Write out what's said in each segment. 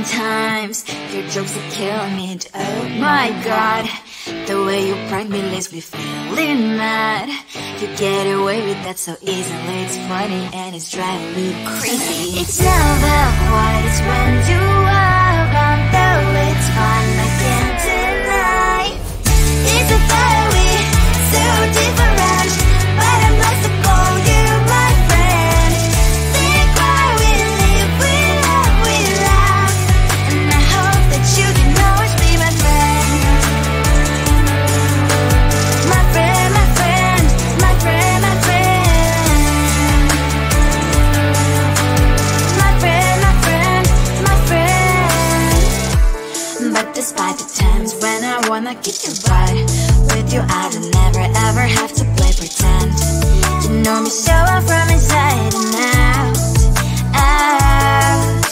sometimes your jokes are killing me. Oh my god, the way you prank me leaves me feeling mad. You get away with that so easily. It's funny and it's driving me crazy. It's never quiet, it's when you are around. Though it's fun, I can't deny. It's a very so different, but I'm blessed to call you my friend. Think why we live, we love, we laugh, and I hope that you can always be my friend. My friend, my friend, my friend, my friend. My friend, my friend, my friend. But despite the times when I wanna get you right, with you I don't never ever have to play pretend. You know me so well from inside and out, out.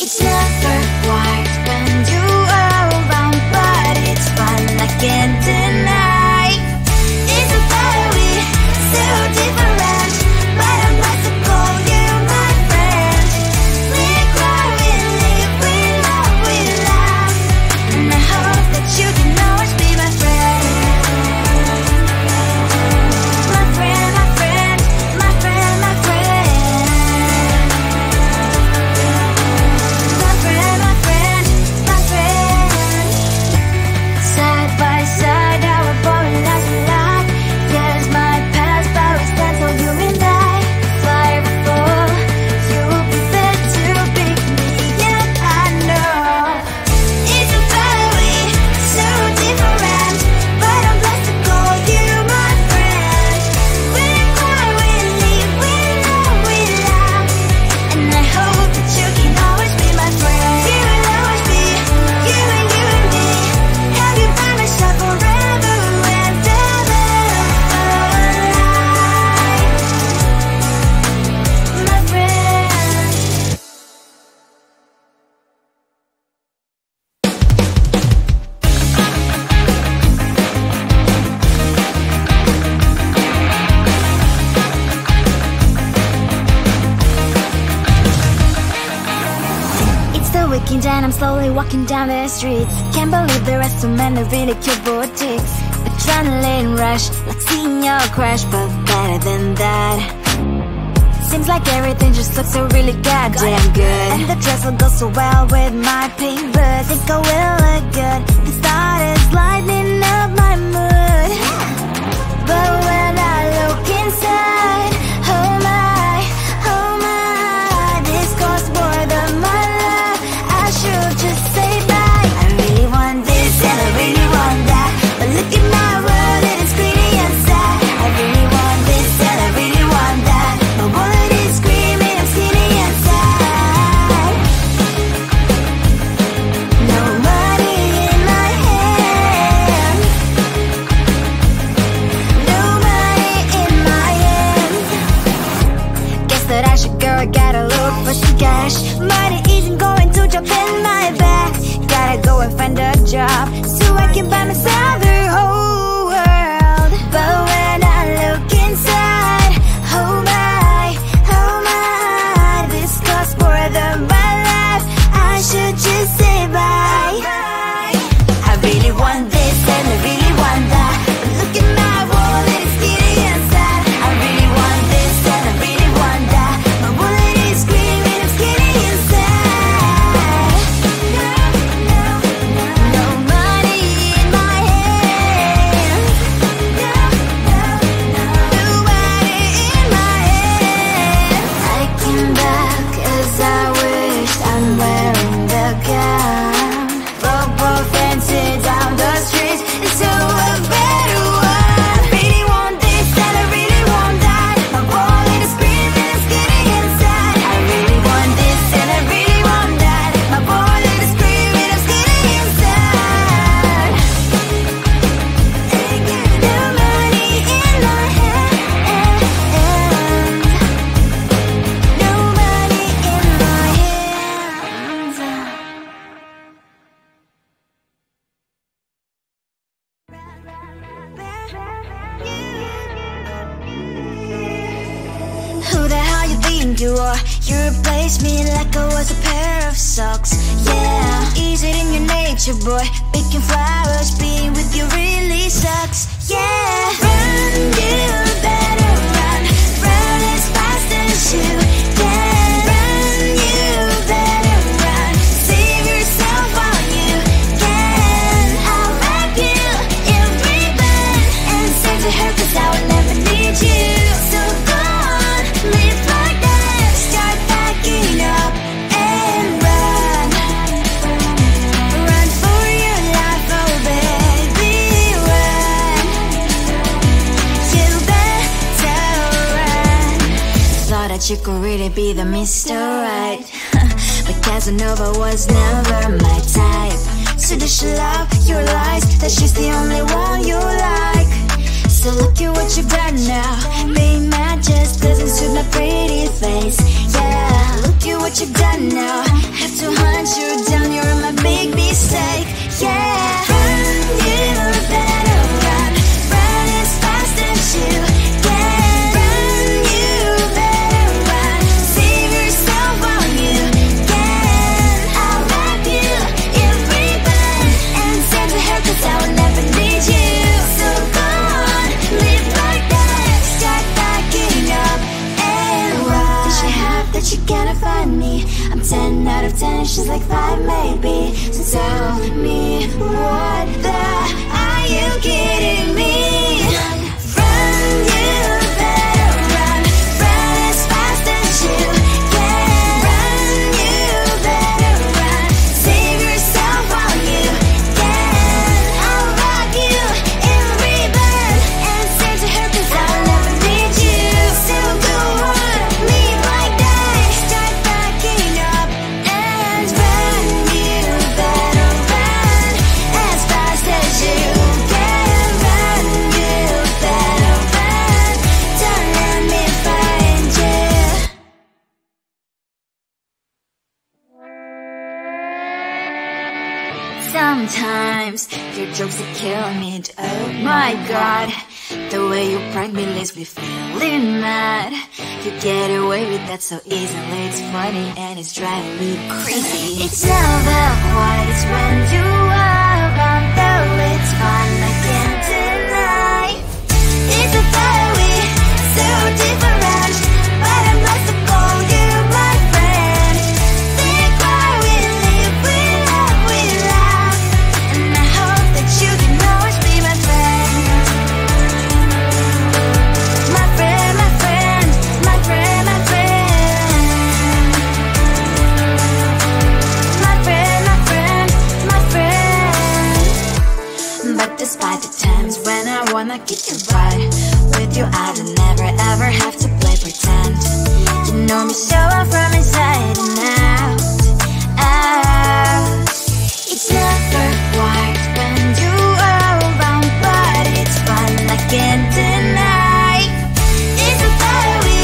It's never quiet when you are around, but it's fun, I can't deny. It's a very so different, but I'm glad to call you my friend. We cry, we live, we love, we laugh, and I hope that you can always be my friend. My friend, my friend, my friend, my friend. My friend, my friend, my friend. Side by side, our body lasts a lot. Yes, my past, but we stand so you and I. Fly before you will be there to pick me, yet I know it's a very so different, but I'm blessed to call you my friend. We cry, we live, we love, we laugh, and I hope that you can always be my friend. You will always be you and me. Have you by my side forever and ever alive, my friend. It's the weekend and I'm slowly walking down the streets. Can't believe there are so many really cute boutiques. Adrenaline rush, like seeing your crush, but better than that. Seems like everything just looks so really goddamn good, and the dress will go so well with my pink boots. Think I will look good. The start is lighting up my mood. But when I look inside, oh my, this costs more than my love. I should just say bye. I really want this and I really want that, but look at my world, it is pretty inside. I really want this and I really want that, my wallet is screaming, I'm skinny inside. No money in my hand, no money in my hand. Guess that I should go, I gotta look for some cash. Money isn't going to jump in my back. Gotta go and find a job so I can buy myself the whole world. But when I look inside, oh my, this costs more than my life. I should just say bye. I really want this and I really want that, but look at my wallet, it's skinny inside. I really want this and I really want that, my wallet is screaming, I'm skinny inside. No money in my hand, no money in my hand. I came back as I wished, I'm wearing the gown. Football fancy down the streets, it's so a better one. I really want this and I really want that, my wallet is screaming, I'm skinny inside. I really want this and I really want that, my wallet is screaming, I'm skinny inside. No money in my hand, no money in my hands. Who the hell you think you are? You replaced me like I was a pair of love sucks. Yeah, is it in your nature, boy? Picking flowers, being with you really sucks. Yeah, run, you better run. Run as fast as you can. Run, you better run. Save yourself while you can. I'll wrap you in ribbon and send to her, 'cause I will never need you. So go on, live like that. Start packing up and run. Run for your life, oh baby, run. You better run. Thought that you could really be the Mr. Right, but Casanova was never my type. So does she love your lies, that she's the only one you like? So look at what you've done now. Being mad just doesn't suit my pretty face. Yeah, look at what you've done now. Have to hunt you down, you're my big mistake. Yeah, run, you better run. Run as fast as you can. Run, you better run. Save yourself while you can. I'll wrap you in ribbon and send to her, 'cause I will never need you. So go on, live like that. Start packing up and run. Does she have that you cannot find me? I'm 10 out of 10, she's like 5 maybe. So tell me, what the, are you kidding me? Run, you better run. Run as fast as you can. Run, you better run. Save yourself while you can. I'll rock you in ribbon and send to her, 'cause I'll never need you. So go on, leave like that. Start packing up and run. You better run as fast as you can. Run, you better run. Don't let me find you. Sometimes your jokes that kill me. Oh my god, the way you prank me leaves me feeling mad. You get away with that so easily. It's funny and it's driving me crazy. It's never quiet, it's when you are around, though it's fun, I can't deny. It's a very so different, but I'm blessed to call you my friend. Think why we live, we love, we laugh, and I hope that you can always be my friend. My friend, my friend, my friend, my friend. My friend, my friend, my friend. But despite the times when I wanna get you right, with you I don't never ever have to play pretend. You know me so well from inside and out, out. It's never quiet when you are around, but it's fun, I can't deny. It's a very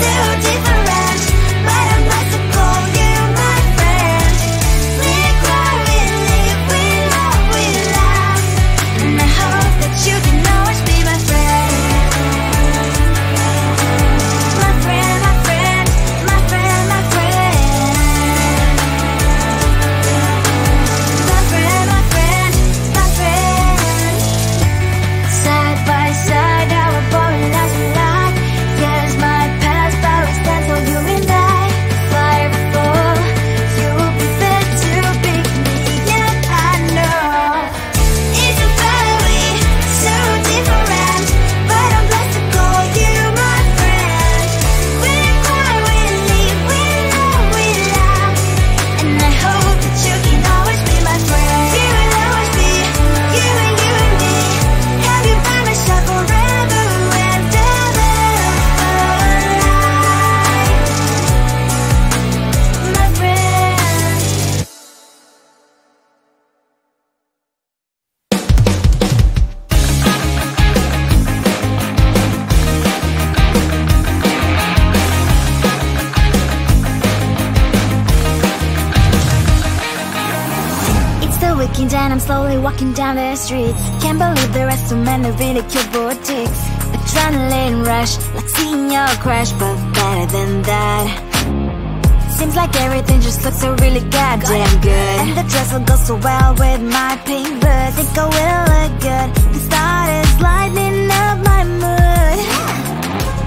so different, but I'm glad to call you my friend. We cry, we live, we love, we laugh, and I hope that you can always be my friend. My friend, my friend, my friend, my friend. My friend, my friend, my friend. Side by side, our body lasts a lot. Yes, my past, but we stand so you and I. Fly before you will be there to pick me up, I know. It's a very so different, but I'm blessed to call you my friend. We cry, we live, we love, we laugh, and I hope that you can always be my friend. You will always be you and me. Have you by my side forever and ever, alive, my friend. It's the weekend and I'm slowly walking down the streets. Can't believe there are so many really cute boutiques. Adrenaline rush, like seeing your crush, but better than that. Seems like everything just looks so really goddamn good. And the dress will go so well with my pink boots. Think I will look good. The thought is lighting up my mood.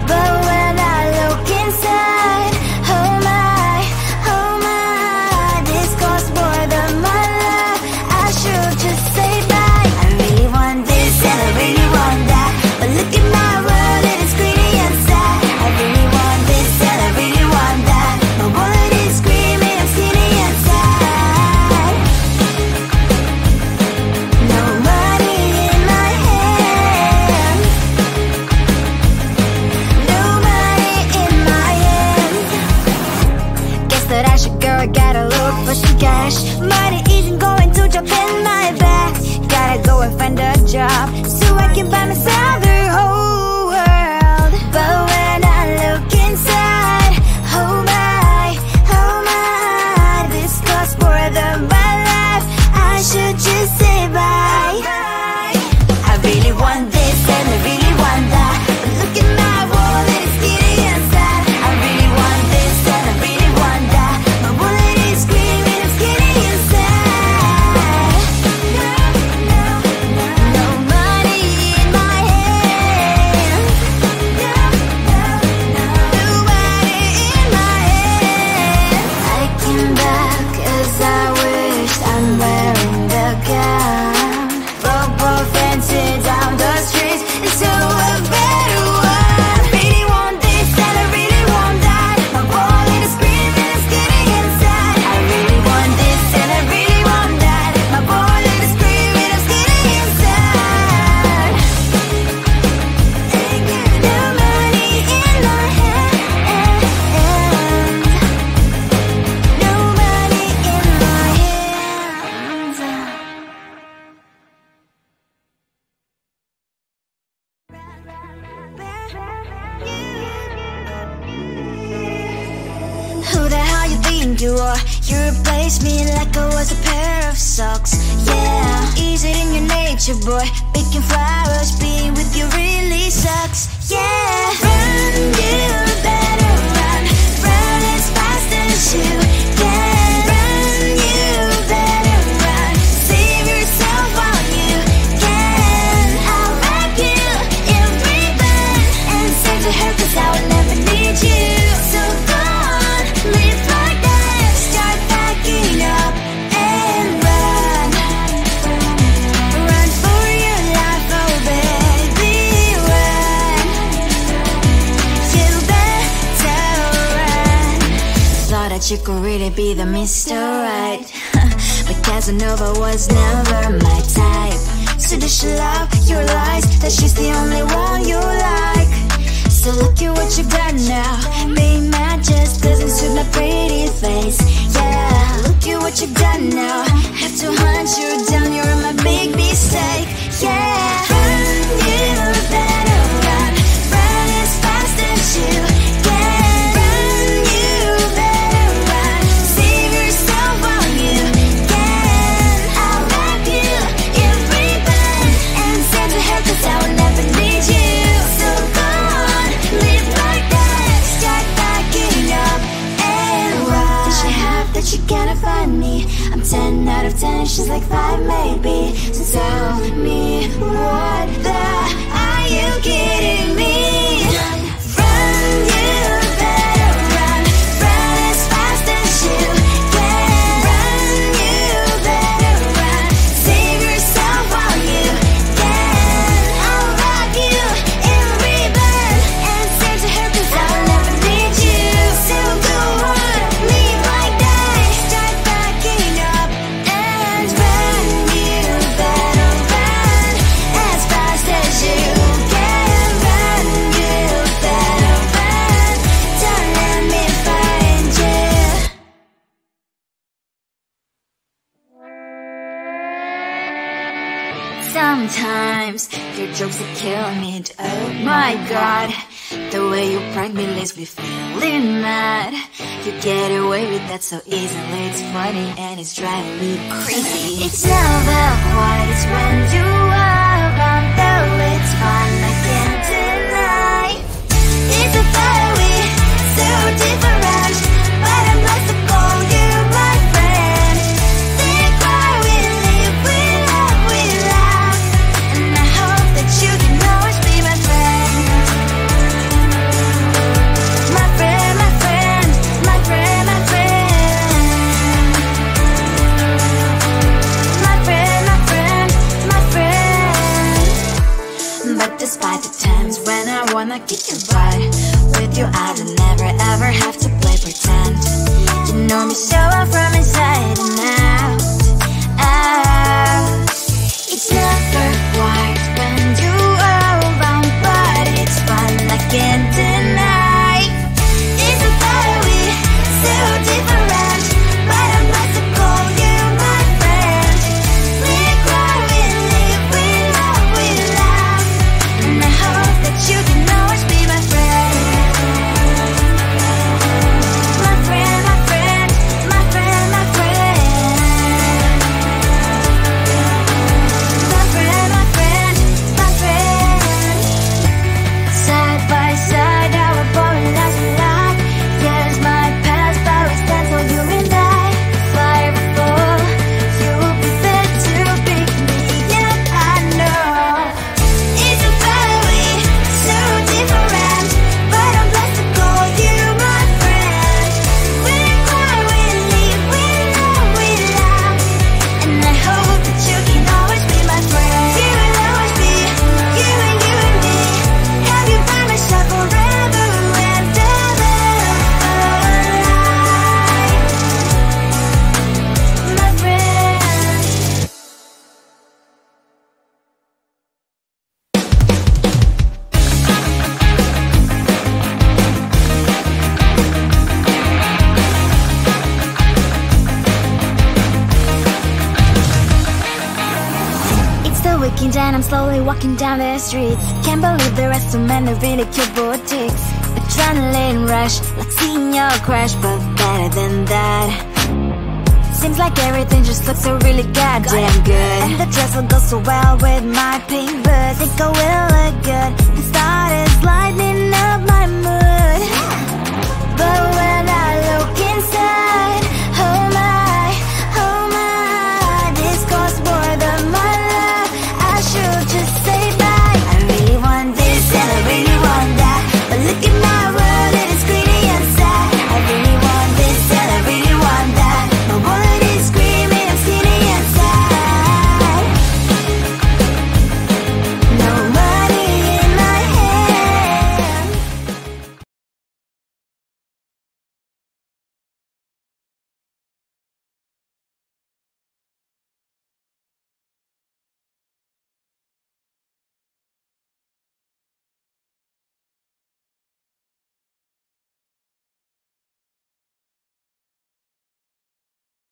But when I look inside, oh my, this costs more than my life. I should just say bye. I really want this and I really want that, but look at my world, it is greedy inside. I really want this and I really want that, my wallet is screaming, I'm skinny inside. No money in my hand, no money in my hand. Guess that I should go, I gotta look for some cash. Money isn't going to jump in my back. Gotta go and find a job so I can buy myself the whole world. But when I look inside, oh my, this costs more than my life. I should just say bye. I really want this and I really want that, but look at my wallet, it's getting inside. I really want this and I really want that, my wallet is screaming, it's getting inside. No money in my hand, no money in my hand. I came back 'cause I wished I'm wearing the gown. Football fencing down the streets, it's so a better one. I really want this and I really want that, my wallet is screaming, it's getting inside. I really want this and I really want that, my wallet is screaming, it's getting inside. No money in my hand, no money in my hands. Who the hell you think you are? You replaced me like I was a pair of socks. Yeah, is it in your nature, boy? Picking flowers, being with you really sucks. Yeah, run, you better run, run as fast as you can. Run, you better run, save yourself while you can. I'll wrap you in ribbon and send to her 'cause I will never need you. So go on, live like that, start packing up and run. Run for your life, oh baby, run. You better run. Thought that you could really be the Mr. Right, but Casanova was never my type. So does she love your lies, that she's the only one you like? So look at what you've done now. Being mad just doesn't suit my pretty face. Yeah, look at what you've done now. Have to hunt you down, you're my big mistake. Yeah, run, you better run, run as fast as you can. Run, you better run, save yourself while you can. I'll wrap you in ribbon and send to her 'cause I will never need you. So go on, live like that, start packing up and run. Does she have that you cannot find me? I'm 10 out of 10, she's like 5 maybe. So tell me, what the, are you kidding me? Run, you better run, run as fast as you can. Run, you better run, save yourself while you can. I'll wrap you in ribbon and send to her 'cause I will never need you. So go on, live like that, start packing up and run. You better run as fast as you can. Run, you better run, don't let me find you. Sometimes your jokes that kill me. Oh my god, the way you prank me leaves me feeling mad. You get away with that so easily. It's funny and it's driving me crazy. It's never quiet when you are around, though it's fun, I can't deny. It's a fire we so different, but I'm lost I kick it right. With you I don't never ever have to play pretend. You know me so well from inside and out, out. It's never quite when you are around, but it's fun, I can't deny. It's a better we so different, but I'm about to call you my friend. We cry, we live, we love, we laugh, and I hope that you can always be my friend. My friend, my friend, my friend, my friend. My friend, my friend, my friend. Side by side, our body lasts a lot. Yes, my past, but we stand so you and I. Fire before you'll be there to pick me up, I know. It's a better way, so different, but I'm blessed to call you my friend. We cry, we live, we love, we laugh, and I hope that you can always be my friend. You will always be you and me. Have you by my side forever and ever. My friend. It's the weekend and I'm slowly walking down the streets. Can't believe there are so many really cute boutiques. Adrenaline rush, like seeing your crush, but better than that. Seems like everything just looks so really goddamn good, and the dress will go so well with my pink boots. Think I will look good and started lightening up my mood. But when I